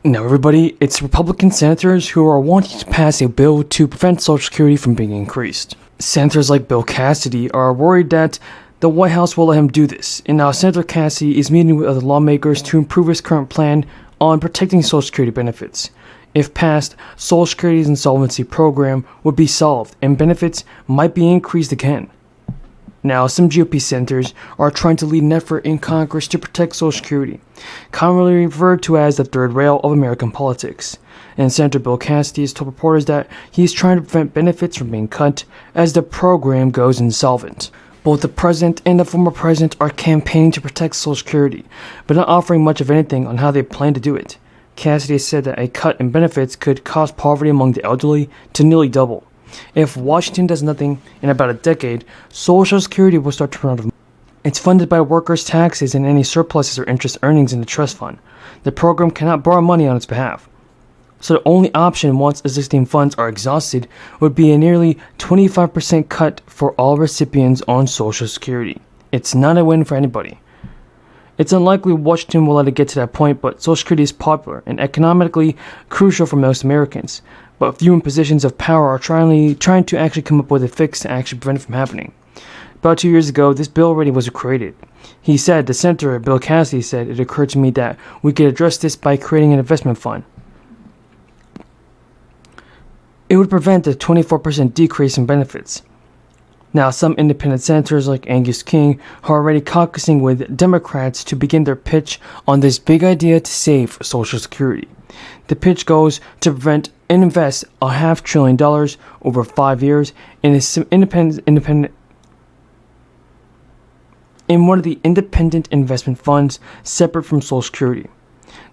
Now, everybody, it's Republican senators who are wanting to pass a bill to prevent Social Security from being increased. Senators like Bill Cassidy are worried that the White House will let him do this, and now Senator Cassidy is meeting with other lawmakers to improve his current plan on protecting Social Security benefits. If passed, Social Security's insolvency program would be solved, and benefits might be increased again. Now, some GOP senators are trying to lead an effort in Congress to protect Social Security, commonly referred to as the third rail of American politics. And Senator Bill Cassidy has told reporters that he is trying to prevent benefits from being cut as the program goes insolvent. Both the president and the former president are campaigning to protect Social Security, but not offering much of anything on how they plan to do it. Cassidy said that a cut in benefits could cause poverty among the elderly to nearly double. If Washington does nothing in about a decade, Social Security will start to run out of money. It's funded by workers' taxes and any surpluses or interest earnings in the trust fund. The program cannot borrow money on its behalf. So the only option once existing funds are exhausted would be a nearly 25% cut for all recipients on Social Security. It's not a win for anybody. It's unlikely Washington will let it get to that point, but Social Security is popular and economically crucial for most Americans. But few in positions of power are trying to actually come up with a fix to actually prevent it from happening. About 2 years ago, this bill already was created. He said, the Senator Bill Cassidy said, it occurred to me that we could address this by creating an investment fund. It would prevent a 24% decrease in benefits. Now, some independent senators like Angus King are already caucusing with Democrats to begin their pitch on this big idea to save Social Security. The pitch goes to prevent and invest $500 billion over 5 years in one of the independent investment funds separate from Social Security.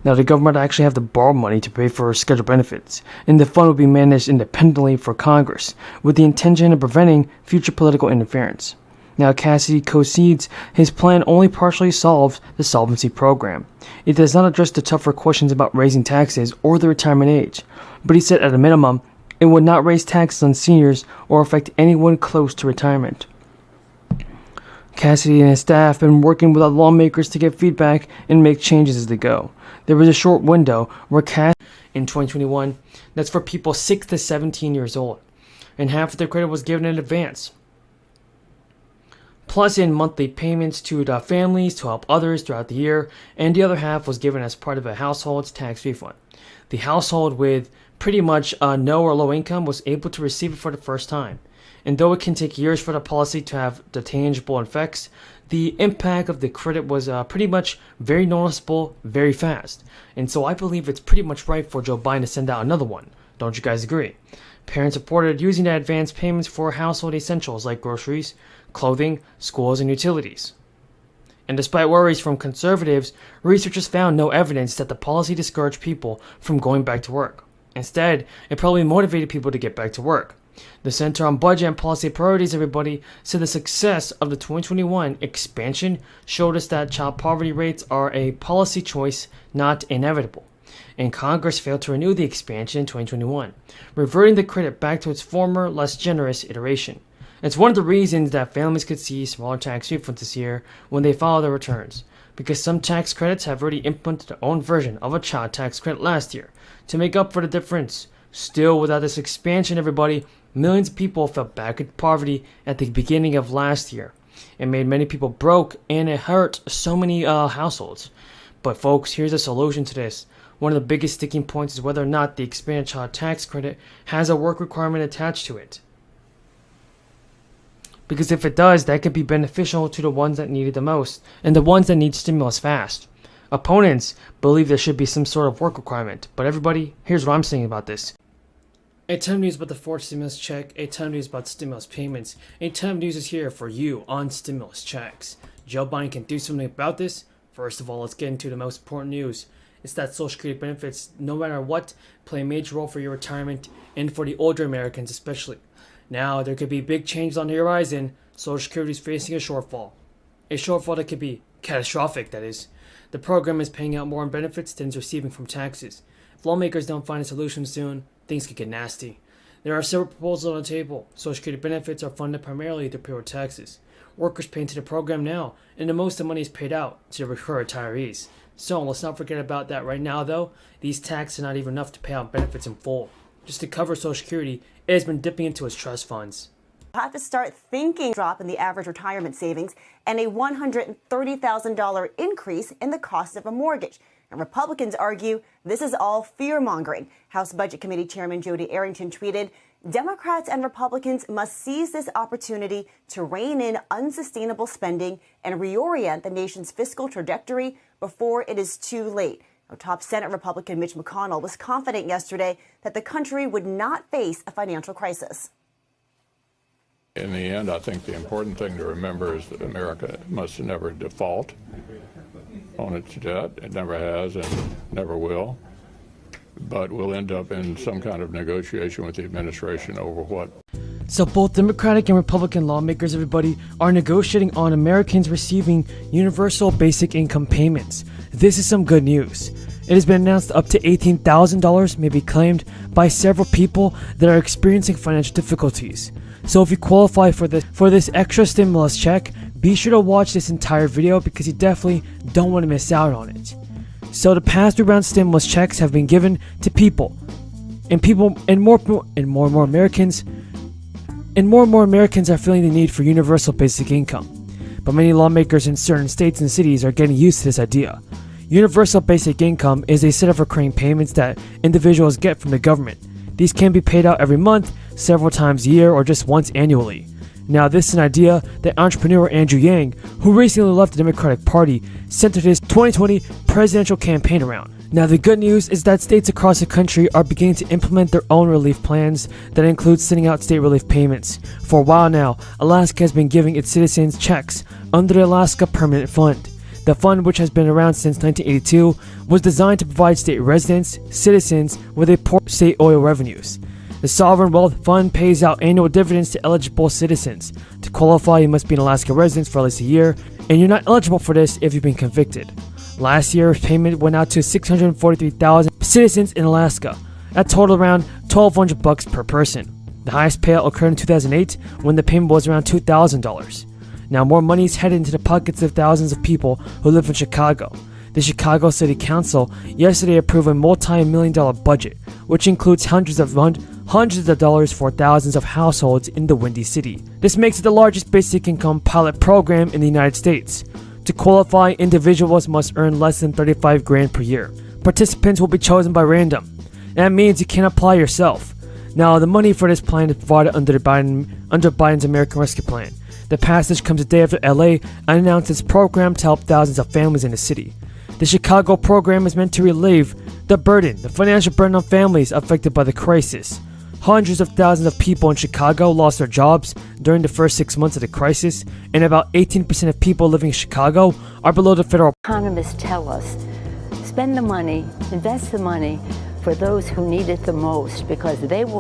Now, the government actually have to borrow money to pay for scheduled benefits, and the fund will be managed independently for Congress, with the intention of preventing future political interference. Now, Cassidy concedes his plan only partially solves the solvency program. It does not address the tougher questions about raising taxes or the retirement age, but he said at a minimum, it would not raise taxes on seniors or affect anyone close to retirement. Cassidy and his staff have been working with other lawmakers to get feedback and make changes as they go. There was a short window where in 2021 that's for people 6 to 17 years old, and half of the credit was given in advance, plus in monthly payments to the families to help others throughout the year, and the other half was given as part of a household's tax refund. The household with pretty much no or low income was able to receive it for the first time. And though it can take years for the policy to have the tangible effects, the impact of the credit was pretty much very noticeable, very fast. And so I believe it's pretty much right for Joe Biden to send out another one. Don't you guys agree? Parents reported using the advance payments for household essentials like groceries, clothing, schools, and utilities. And despite worries from conservatives, researchers found no evidence that the policy discouraged people from going back to work. Instead, it probably motivated people to get back to work. The Center on Budget and Policy Priorities, everybody, said the success of the 2021 expansion showed us that child poverty rates are a policy choice, not inevitable. And Congress failed to renew the expansion in 2021, reverting the credit back to its former, less generous iteration. It's one of the reasons that families could see smaller tax refunds this year when they file their returns, because some tax credits have already implemented their own version of a child tax credit last year to make up for the difference. Still, without this expansion, everybody, millions of people fell back into poverty at the beginning of last year. It made many people broke, and it hurt so many households. But folks, here's a solution to this. One of the biggest sticking points is whether or not the expanded child tax credit has a work requirement attached to it. Because if it does, that could be beneficial to the ones that need it the most, and the ones that need stimulus fast. Opponents believe there should be some sort of work requirement, but everybody, here's what I'm saying about this. A ton of news about the fourth stimulus check, a ton of news about stimulus payments, a ton of news is here for you on stimulus checks. Joe Biden can do something about this. First of all, let's get into the most important news. It's that Social Security benefits, no matter what, play a major role for your retirement and for the older Americans especially. Now, there could be big changes on the horizon. Social Security is facing a shortfall. A shortfall that could be catastrophic, that is. The program is paying out more in benefits than it's receiving from taxes. If lawmakers don't find a solution soon, things could get nasty. There are several proposals on the table. Social Security benefits are funded primarily through payroll taxes. Workers pay into the program now, and the most of the money is paid out to retirees. So let's not forget about that right now, though. These taxes are not even enough to pay out benefits in full. Just to cover Social Security, it has been dipping into its trust funds. Have to start thinking drop in the average retirement savings and a $130,000 increase in the cost of a mortgage. And Republicans argue this is all fear-mongering. House Budget Committee Chairman Jody Arrington tweeted, Democrats and Republicans must seize this opportunity to rein in unsustainable spending and reorient the nation's fiscal trajectory before it is too late. Now, top Senate Republican Mitch McConnell was confident yesterday that the country would not face a financial crisis. In the end, I think the important thing to remember is that America must never default on its debt. It never has and never will. But we'll end up in some kind of negotiation with the administration over what. So both Democratic and Republican lawmakers, everybody, are negotiating on Americans receiving universal basic income payments. This is some good news. It has been announced up to $18,000 may be claimed by several people that are experiencing financial difficulties. So if you qualify for this extra stimulus check, be sure to watch this entire video because you definitely don't want to miss out on it. So the past 3 round stimulus checks have been given to people, and more and more Americans are feeling the need for universal basic income. But many lawmakers in certain states and cities are getting used to this idea. Universal basic income is a set of recurring payments that individuals get from the government. These can be paid out every month, several times a year, or just once annually. Now, this is an idea that entrepreneur Andrew Yang, who recently left the Democratic Party, centered his 2020 presidential campaign around. Now, the good news is that states across the country are beginning to implement their own relief plans that include sending out state relief payments. For a while now, Alaska has been giving its citizens checks under the Alaska Permanent Fund. The fund, which has been around since 1982, was designed to provide state residents, citizens, with a portion of state oil revenues. The Sovereign Wealth Fund pays out annual dividends to eligible citizens. To qualify, you must be an Alaska resident for at least a year, and you're not eligible for this if you've been convicted. Last year's payment went out to 643,000 citizens in Alaska. That totaled around $1,200 per person. The highest payout occurred in 2008 when the payment was around $2,000. Now more money is headed into the pockets of thousands of people who live in Chicago. The Chicago City Council yesterday approved a multi-million-dollar budget, which includes hundreds of dollars for thousands of households in the Windy City. This makes it the largest basic income pilot program in the United States. To qualify, individuals must earn less than $35,000 per year. Participants will be chosen by random. That means you can apply yourself. Now, the money for this plan is provided under Biden's American Rescue Plan. The passage comes a day after LA announced its program to help thousands of families in the city. The Chicago program is meant to relieve the financial burden on families affected by the crisis. Hundreds of thousands of people in Chicago lost their jobs during the first 6 months of the crisis, and about 18% of people living in Chicago are below the federal. Economists tell us, spend the money, invest the money for those who need it the most, because they will